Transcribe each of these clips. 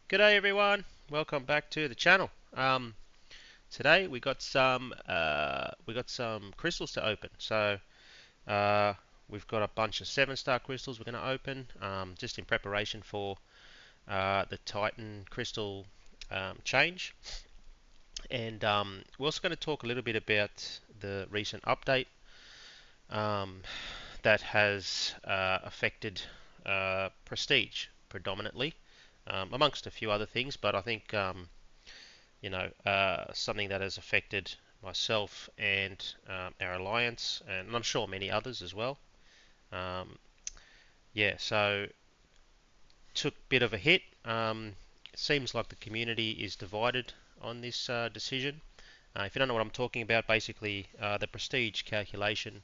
G'day everyone, welcome back to the channel. Today we got some crystals to open. Uh, we've got a bunch of 7-star crystals we're going to open, just in preparation for the Titan crystal change. And we're also going to talk a little bit about the recent update um, that has affected prestige predominantly, amongst a few other things. But I think something that has affected myself and our alliance, and I'm sure many others as well. Um, yeah, so took a bit of a hit. It seems like the community is divided on this decision. If you don't know what I'm talking about, basically the prestige calculation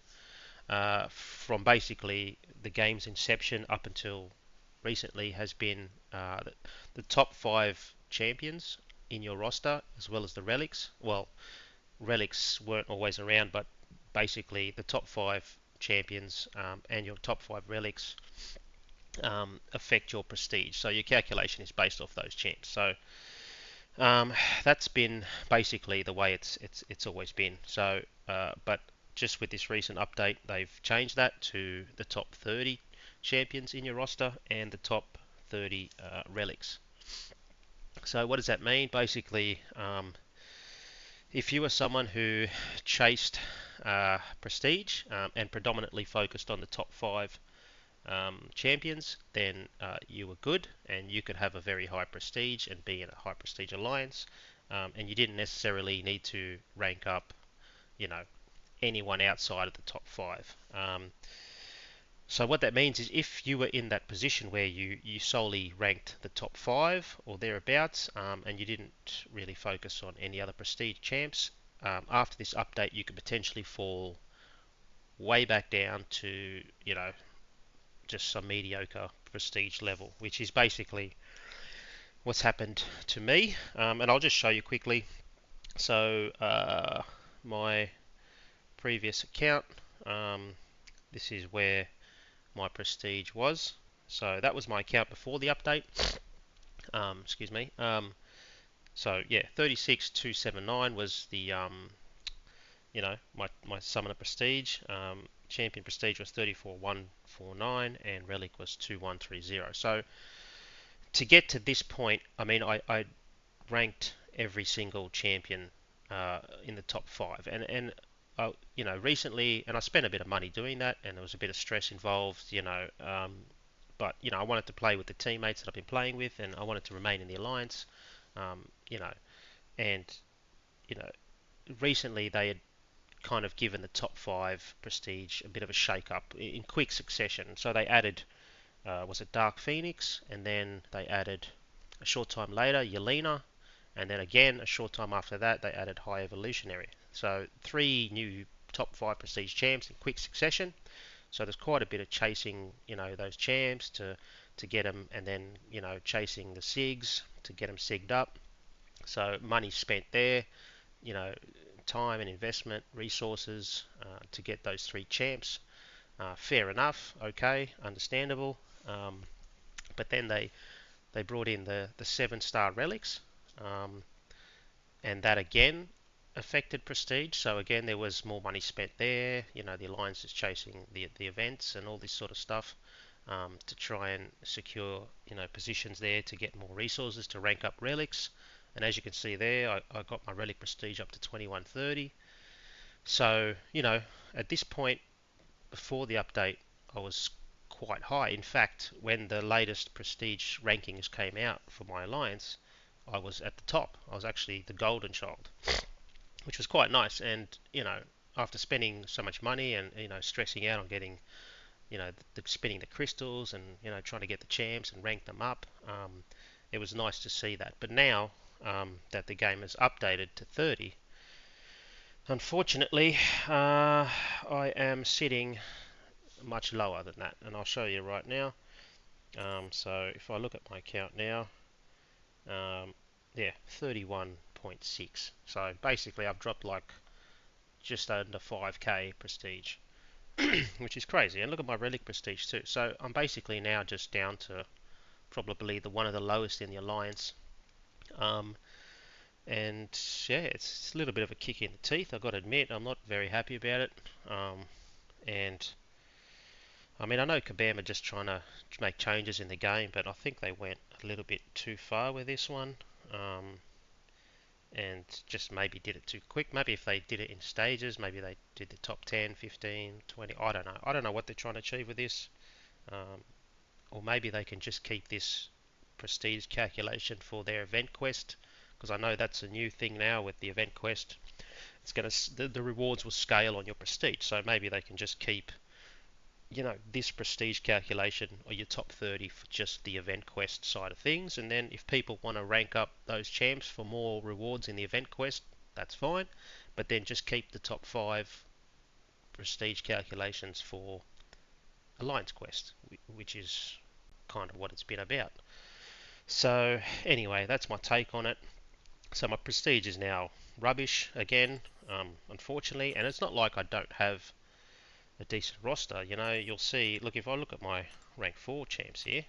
from basically the game's inception up until recently has been the top 5 champions in your roster as well as the relics. Well, relics weren't always around, but basically the top 5 champions and your top 5 relics affect your prestige. So your calculation is based off those champs. So um, that's been basically the way it's always been. But just with this recent update, they've changed that to the top 30 champions in your roster and the top 30 relics. So what does that mean? Basically, if you are someone who chased prestige and predominantly focused on the top 5 champions, then you were good and you could have a very high prestige and be in a high prestige alliance. And you didn't necessarily need to rank up, you know, anyone outside of the top 5. So what that means is if you were in that position where you solely ranked the top 5 or thereabouts, and you didn't really focus on any other prestige champs, after this update you could potentially fall way back down to, just some mediocre prestige level, which is basically what's happened to me. And I'll just show you quickly. So my previous account, this is where my prestige was. So that was my account before the update. Excuse me. So yeah, 36279 was the my summoner prestige. Champion prestige was 34149 and relic was 2130. So to get to this point, I mean, I ranked every single champion in the top 5, and recently, and I spent a bit of money doing that, and there was a bit of stress involved, but I wanted to play with the teammates that I've been playing with, and I wanted to remain in the alliance, um, you know, and you know, recently they had kind of given the top 5 prestige a bit of a shake up in quick succession. So they added, was it Dark Phoenix, and then they added a short time later Yelena, and then again a short time after that they added High Evolutionary. So 3 new top 5 prestige champs in quick succession. So there's quite a bit of chasing, those champs to get them, and then chasing the SIGs to get them SIG'd up. So money spent there, you know, time and investment, resources to get those 3 champs. Fair enough, okay, understandable. But then they brought in the 7-star relics, um, and that again affected prestige. So again, there was more money spent there. The alliance is chasing the events and all this sort of stuff to try and secure positions there to get more resources to rank up relics. And as you can see there, I got my relic prestige up to 2130. So at this point before the update, I was quite high. In fact, when the latest prestige rankings came out for my alliance, I was at the top. I was actually the golden child, which was quite nice. And after spending so much money and stressing out on getting spinning the crystals and trying to get the champs and rank them up, it was nice to see that. But now that the game has updated to 30, unfortunately, I am sitting much lower than that, and I'll show you right now. So if I look at my account now, yeah, 31.6. So basically, I've dropped like just under 5k prestige, which is crazy. And look at my relic prestige too. So I'm basically now just down to probably the one of the lowest in the alliance. Um, and yeah, it's a little bit of a kick in the teeth. I've got to admit, I'm not very happy about it. And I mean, I know Kabam are just trying to make changes in the game, but I think they went a little bit too far with this one. And just maybe did it too quick. Maybe if they did it in stages, maybe they did the top 10, 15, 20. I don't know. I don't know what they're trying to achieve with this. Um, or maybe they can just keep this prestige calculation for their event quest, because I know that's a new thing now with the event quest. It's going to the rewards will scale on your prestige, so maybe they can just keep this prestige calculation or your top 30 for just the event quest side of things, and then if people want to rank up those champs for more rewards in the event quest, that's fine, but then just keep the top 5 prestige calculations for Alliance Quest, which is kind of what it's been about. So anyway, that's my take on it. So my prestige is now rubbish again, unfortunately, and it's not like I don't have a decent roster. You'll see. Look, if I look at my rank 4 champs here,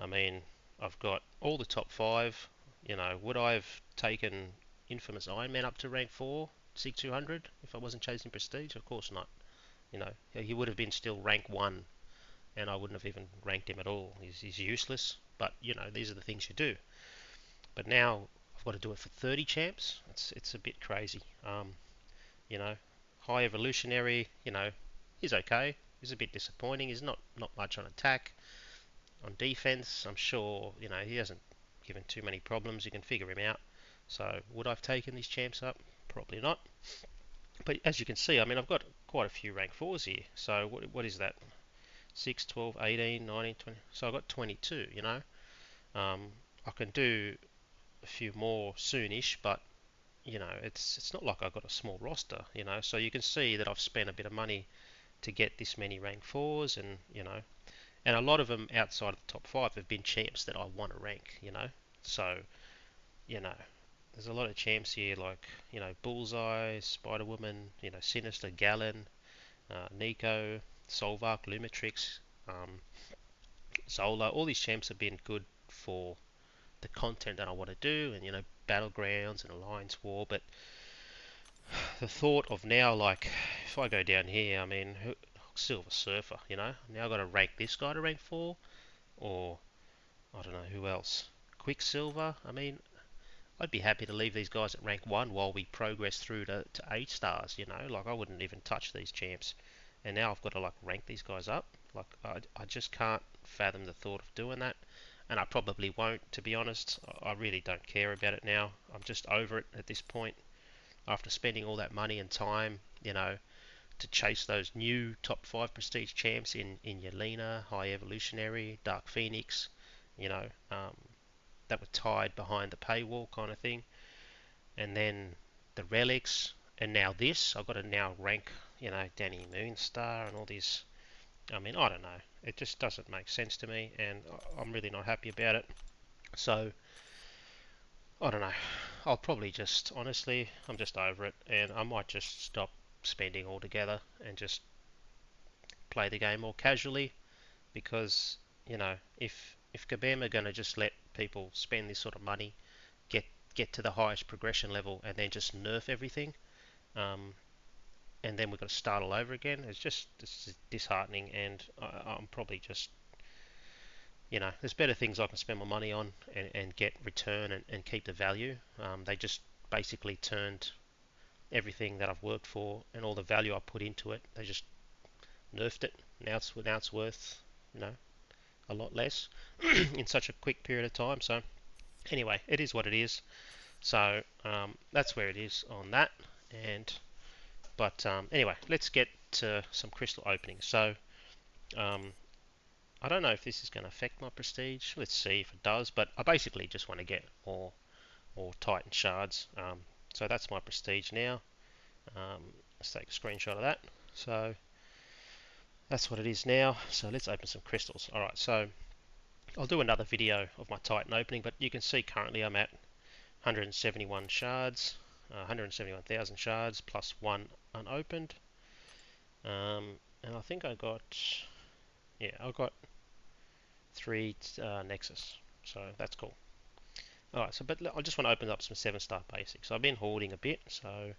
I mean, I've got all the top 5. Would I have taken Infamous Iron Man up to rank 4, SIG 200 if I wasn't chasing prestige? Of course not. He would have been still rank 1, and I wouldn't have even ranked him at all. He's useless. But these are the things you do. But now I've got to do it for 30 champs. It's a bit crazy. You know, High Evolutionary. He's okay. He's a bit disappointing. He's not much on attack. On defense, I'm sure he hasn't given too many problems. You can figure him out. So would I've taken these champs up? Probably not. But as you can see, I mean, I've got quite a few rank 4s here. So what is that? 6, 12, 18, 19, 20. So I've got 22, I can do a few more soonish, but it's not like I've got a small roster, So you can see that I've spent a bit of money to get this many rank 4s, and a lot of them outside of the top 5 have been champs that I want to rank. So, you know, there's a lot of champs here like, Bullseye, Spider-Woman, Sinister, Gallon, Nico, Solvark, Lumitrix, Zola. All these champs have been good for the content that I want to do, and Battlegrounds and Alliance War. But the thought of now, like, if I go down here, I mean, Silver Surfer, now I've got to rank this guy to rank 4, or I don't know who else. Quicksilver, I mean, I'd be happy to leave these guys at rank 1 while we progress through to 8 stars, like I wouldn't even touch these champs. And now I've got to like rank these guys up. Like I just can't fathom the thought of doing that, and I probably won't, to be honest. I really don't care about it now. I'm just over it at this point. After spending all that money and time, to chase those new top 5 prestige champs in Yelena, High Evolutionary, Dark Phoenix, you know, um, that were tied behind the paywall kind of thing, and then the relics, and now this. I've got to now rank, Danny Moonstar and all these. I mean, I don't know. It just doesn't make sense to me, and I'm really not happy about it. So I don't know. I'll probably just, honestly, I'm just over it, and I might just stop spending altogether and just play the game more casually, because if Kabam are going to just let people spend this sort of money, get get to the highest progression level, and then just nerf everything, um, and then we've got to start all over again, it's disheartening, and I'm probably just there's better things I can spend my money on and get return and keep the value. They just basically turned everything that I've worked for and all the value I put into it. They just nerfed it. Now it's worth a lot less in such a quick period of time. So anyway, it is what it is. So that's where it is on that. But anyway, let's get to some crystal openings. So um, I don't know if this is going to affect my prestige. Let's see if it does. But I basically just want to get more Titan shards. So that's my prestige now. Let's take a screenshot of that. So that's what it is now. So let's open some crystals. Alright, so I'll do another video of my Titan opening, but you can see currently I'm at 171 shards, 171,000 shards plus 1 unopened. And I think I got 3 Nexus. So that's cool. Alright, so but I just want to open up some 7-star basics. I've been hoarding a bit, so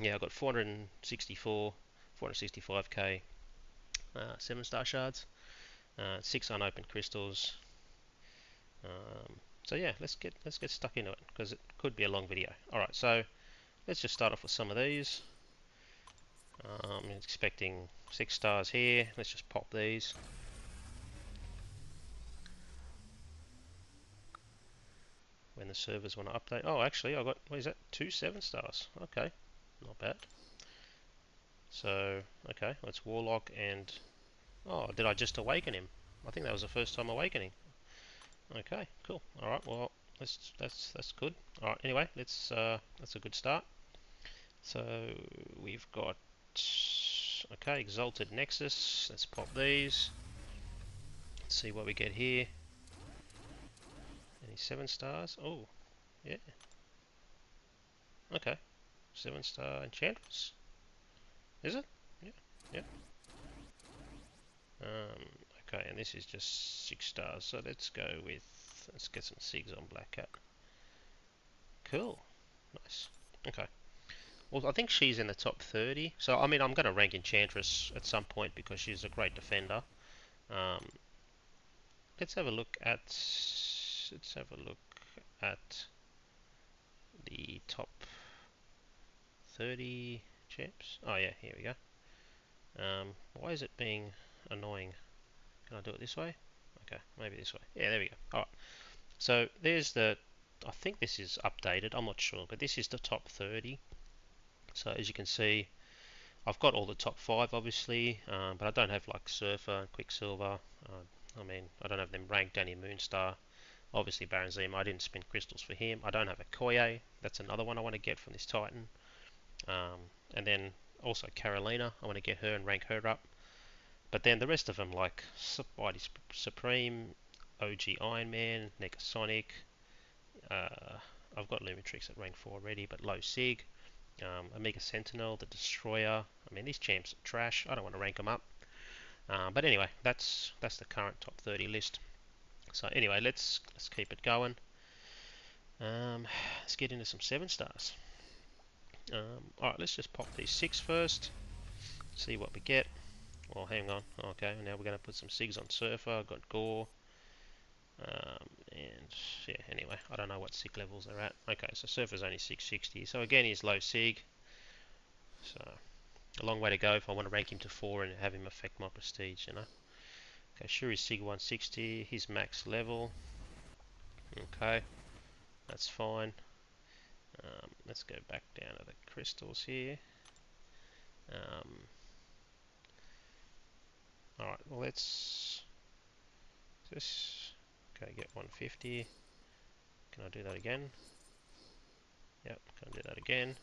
yeah, I've got 464, 465k 7-star shards, 6 unopened crystals. So yeah, let's get stuck into it because it could be a long video. Alright, so let's just start off with some of these. I'm expecting 6 stars here. Let's just pop these. When the servers want to update. Oh, actually, I got, what is that? 2 7-stars. Okay, not bad. So, okay, let's Warlock and... Oh, did I just awaken him? I think that was the first time awakening. Okay, cool. Alright, well, that's good. Alright, anyway, that's a good start. So, we've got... Okay, Exalted Nexus. Let's pop these. Let's see what we get here. Any 7 stars? Oh, yeah. Okay. 7-star Enchantress. Is it? Yeah. Yeah. Okay, and this is just 6 stars. So let's go with... Let's get some SIGs on Black Cat. Cool. Nice. Okay. Well, I think she's in the top 30. So, I mean, I'm going to rank Enchantress at some point because she's a great defender. Um, let's have a look at... Let's have a look at the top 30 champs. Oh yeah, here we go. Why is it being annoying? Can I do it this way? Okay, maybe this way. Yeah, there we go. Alright, so there's the... I think this is updated, I'm not sure, but this is the top 30. So as you can see, I've got all the top 5 obviously, but I don't have like Surfer and Quicksilver. I mean, I don't have them ranked. Danny Moonstar. Obviously Baron Zemo, I didn't spend crystals for him. I don't have a Koye, that's another one I want to get from this Titan. And then also Carolina, I want to get her and rank her up. But then the rest of them, like Spidey Supreme, OG Iron Man, Negasonic, I've got Lumitrix at rank 4 already, but low Sig, Omega Sentinel, the Destroyer. I mean, these champs are trash. I don't want to rank them up. But anyway, that's the current top 30 list. So anyway, let's keep it going. Let's get into some 7-stars. Alright, let's just pop these 6 first. See what we get. Well, hang on. Okay, now we're going to put some SIGs on Surfer. I've got Gore. And yeah, anyway, I don't know what SIG levels they're at. Okay, so Surfer's only 660. So again, he's low SIG. So a long way to go if I want to rank him to 4 and have him affect my prestige, you know. Okay, sure, he's SIG 160. He's max level. Okay, that's fine. Let's go back down to the crystals here. Alright, well let's just... Okay, get 150. Can I do that again? Yep, can I do that again?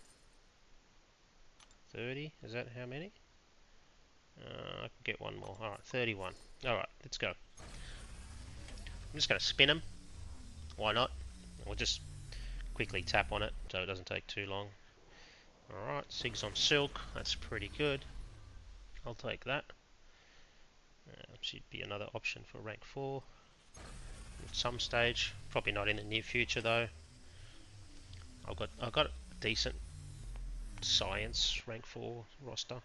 30, is that how many? I can get one more. Alright, 31. Alright, let's go. I'm just going to spin them. Why not? We'll just quickly tap on it so it doesn't take too long. Alright, SIGs on Silk. That's pretty good. I'll take that. Should be another option for rank 4 at some stage. Probably not in the near future though. I've got a decent science rank 4 roster.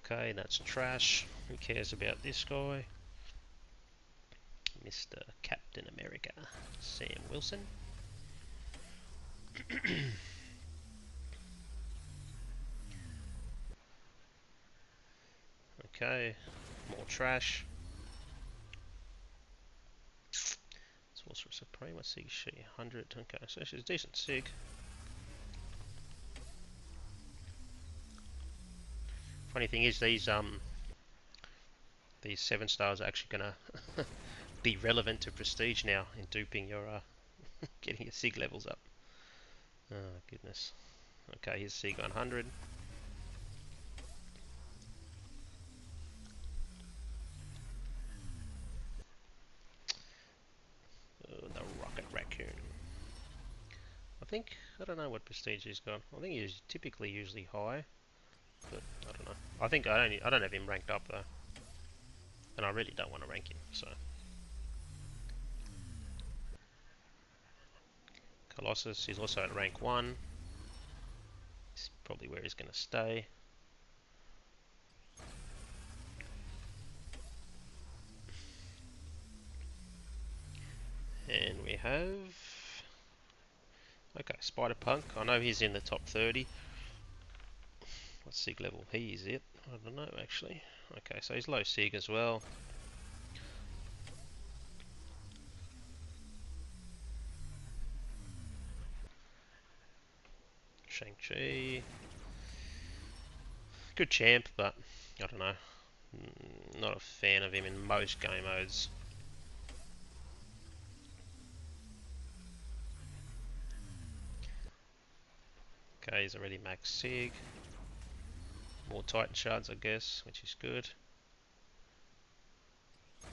Okay, that's trash. Who cares about this guy? Mr. Captain America, Sam Wilson. Okay, more trash. Sorcerer Supreme, let's see, she 100. Okay, so she's a decent SIG. Funny thing is, these 7-stars are actually gonna be relevant to prestige now in duping your getting your SIG levels up. Oh goodness. Okay, here's SIG 100. Oh, the Rocket Raccoon. I don't know what prestige he's got. I think he's typically usually high, but I don't know. I don't have him ranked up though. and I really don't want to rank him. So Colossus, he's also at rank 1. It's probably where he's going to stay. And we have... Okay, Spider-Punk. I know he's in the top 30. What SIG level he is it? I don't know actually. Okay, so he's low SIG as well. Shang-Chi. Good champ, but I don't know. Not a fan of him in most game modes. Okay, he's already max SIG. More Titan shards, I guess, which is good. I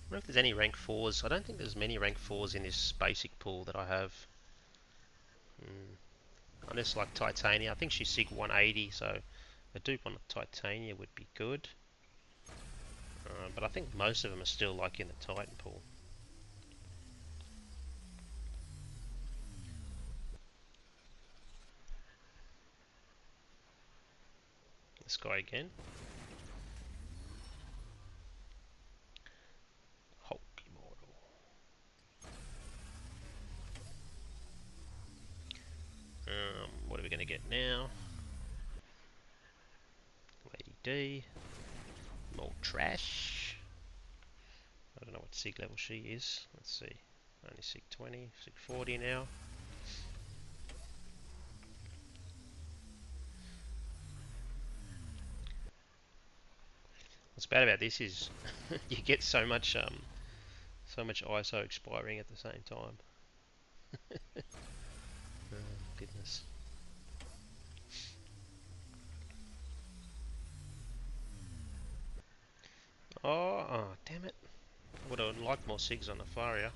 wonder if there's any rank 4s. I don't think there's many rank 4s in this basic pool that I have. Unless like Titania. I think she's SIG 180, so a dupe on a Titania would be good. But I think most of them are still like in the Titan pool. This guy again. Hulk Immortal. What are we going to get now? Lady D. More trash. I don't know what SIG level she is. Let's see. Only SIG 20, SIG 40 now. What's bad about this is you get so much ISO expiring at the same time. Oh, goodness. Oh, damn it. I would have liked more SIGs on the Faria.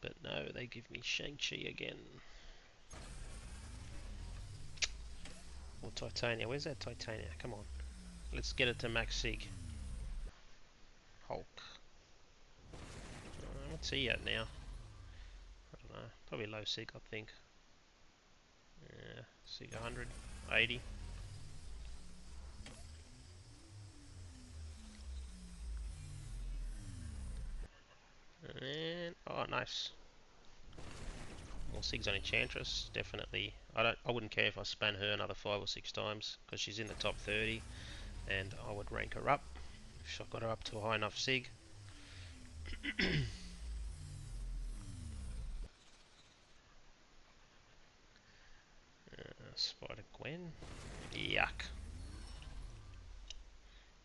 But no, they give me Shang-Chi again. Or Titania. Where's that Titania? Come on. Let's get it to max SIG. Hulk. What's he at now? I don't know. Probably low SIG, I think. Yeah, SIG 100. 80. And oh, nice. More SIGs on Enchantress, definitely. I wouldn't care if I span her another 5 or 6 times because she's in the top 30, and I would rank her up if I got her up to a high enough SIG. Spider Gwen. Yuck.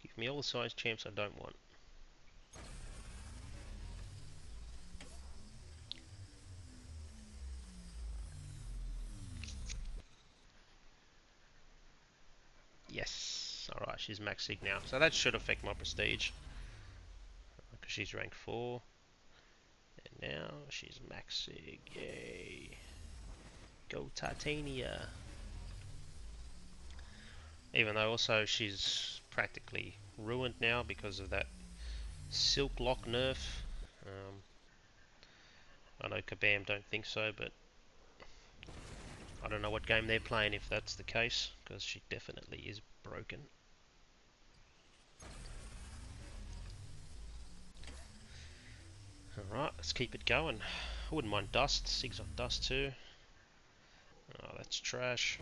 Give me all the size champs I don't want. Yes. Alright, she's max SIG now. So that should affect my prestige. Because she's rank 4. And now she's max SIG. Yay. Go Titania. Even though also she's practically ruined now because of that Silk Lock nerf. I know Kabam don't think so, but I don't know what game they're playing if that's the case, because she definitely is broken. Alright, let's keep it going. I wouldn't mind Dust. SIG's on Dust too. Oh, that's trash.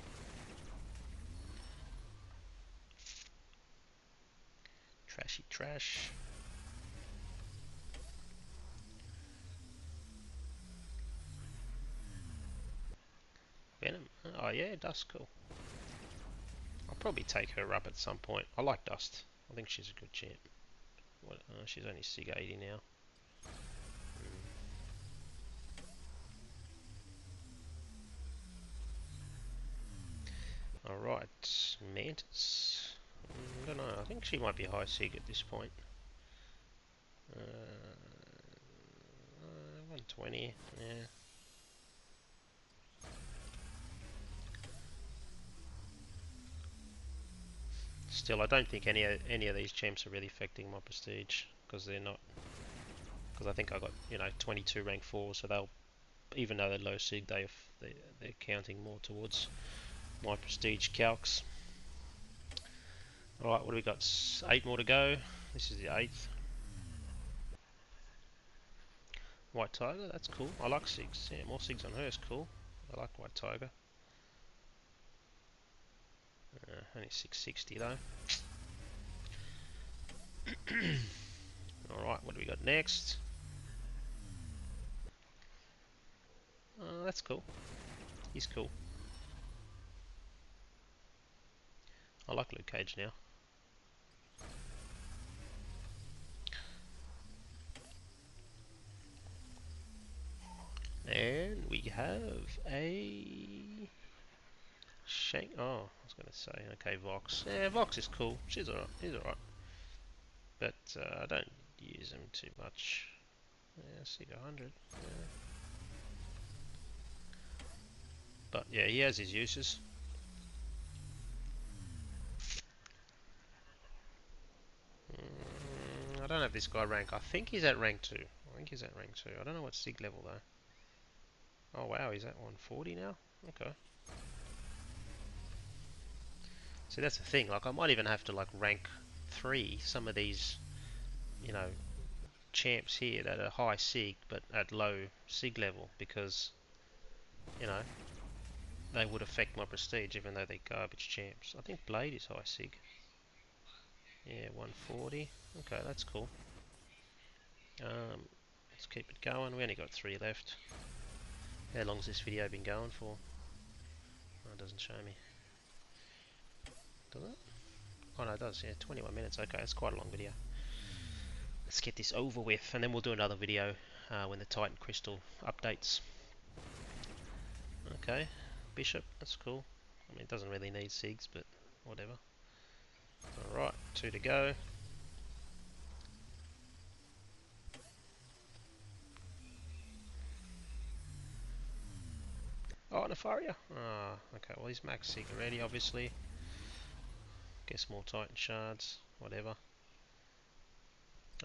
Trashy trash. Venom. Oh yeah, Dust, cool. I'll probably take her up at some point. I like Dust. I think she's a good champ. What, she's only SIG 80 now. Alright, Mantis. I don't know, I think she might be high SIG at this point. 120, yeah. Still, I don't think any of these champs are really affecting my prestige because they're not. Because I think I got 22 rank 4, so they'll, even though they're low sig, they're counting more towards my prestige calcs. All right, what do we got? 8 more to go. This is the 8th. White Tiger, that's cool. I like SIGs. Yeah, more SIGs on her is cool. I like White Tiger. Only 660 though. Alright, what do we got next? That's cool. He's cool. I like Luke Cage now. And we have a Shank. Oh, I was going to say, okay, Vox. Yeah, Vox is cool. She's alright. He's alright. But I don't use him too much. Yeah, Sig 100. Yeah. But yeah, he has his uses. I don't have this guy rank. I think he's at rank 2. I think he's at rank 2. I don't know what Sig level though. Oh wow, he's at 140 now? Okay. See, that's the thing. Like, I might even have to like rank 3 some of these, you know, champs here that are high Sig but at low Sig level because, you know, they would affect my prestige even though they're garbage champs. I think Blade is high Sig. Yeah, 140. Okay, that's cool. Let's keep it going. We only got 3 left. How long's this video been going for? Oh, it doesn't show me. Does it? Oh no, it does. Yeah, 21 minutes. Okay, it's quite a long video. Let's get this over with, and then we'll do another video when the Titan Crystal updates. Okay, Bishop. That's cool. I mean, it doesn't really need SIGs, but whatever. Alright, 2 to go. Oh, Nefaria. Ah, okay, well he's max Sig already, obviously. Guess more Titan shards, whatever.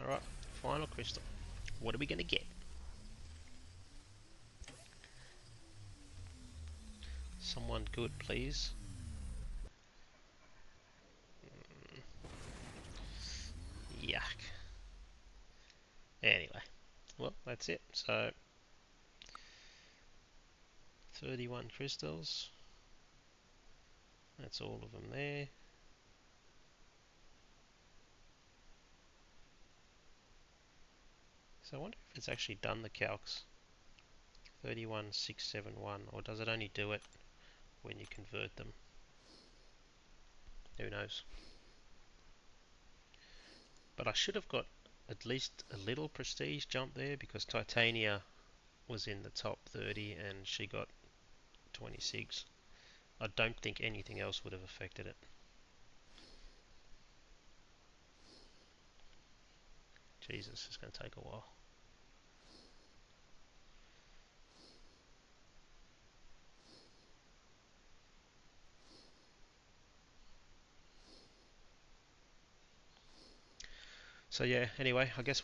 Alright, final crystal. What are we gonna get? Someone good, please. Yuck. Anyway, well, that's it. So, 31 crystals. That's all of them there. So I wonder if it's actually done the calcs. 31671, or does it only do it when you convert them? Who knows? But I should have got at least a little prestige jump there because Titania was in the top 30 and she got 26. I don't think anything else would have affected it. Jesus, it's going to take a while. So yeah, anyway, I guess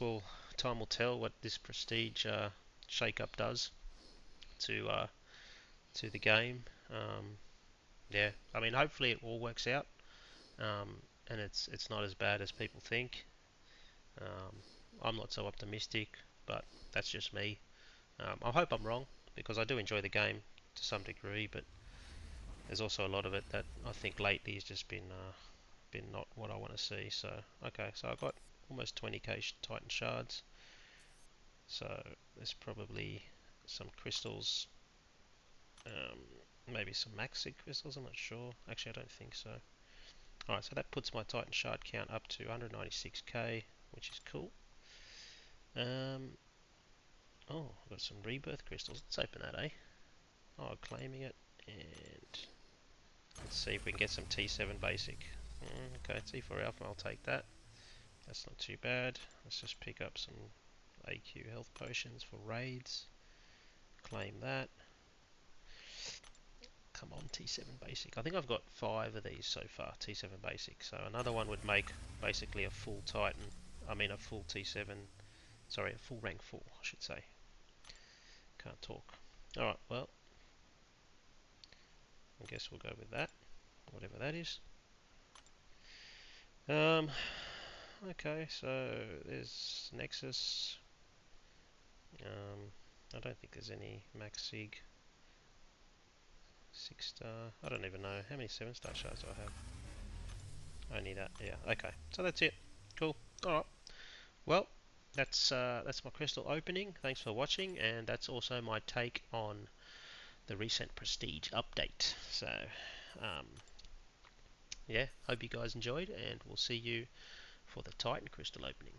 time will tell what this prestige shake-up does to the game. Yeah, I mean, hopefully it all works out, and it's not as bad as people think. Um, I'm not so optimistic, but that's just me. I hope I'm wrong because I do enjoy the game to some degree, but there's also a lot of it that I think lately has just been not what I want to see. So okay, so I got almost 20k Titan shards. So there's probably some crystals, um, maybe some maxi crystals. I'm not sure. Actually, I don't think so. Alright, so that puts my Titan shard count up to 196k, which is cool. Oh, I've got some rebirth crystals. Let's open that, eh? Oh, claiming it, and let's see if we can get some T7 basic. Okay, T4 alpha, I'll take that. That's not too bad. Let's just pick up some AQ health potions for raids. Claim that. come on, T7 basic. I think I've got 5 of these so far, T7 basic. So another one would make basically a full Titan. I mean a full T7. Sorry, a full rank 4, I should say. Can't talk. Alright, well, I guess we'll go with that, whatever that is. Okay, so there's Nexus. I don't think there's any Max Sig. 6-star. I don't even know how many 7-star shards do I have. Only that. Yeah. Okay. So that's it. Cool. All right. Well, that's my crystal opening. Thanks for watching, and that's also my take on the recent Prestige update. So, um, yeah. Hope you guys enjoyed, and we'll see you for the Titan crystal opening.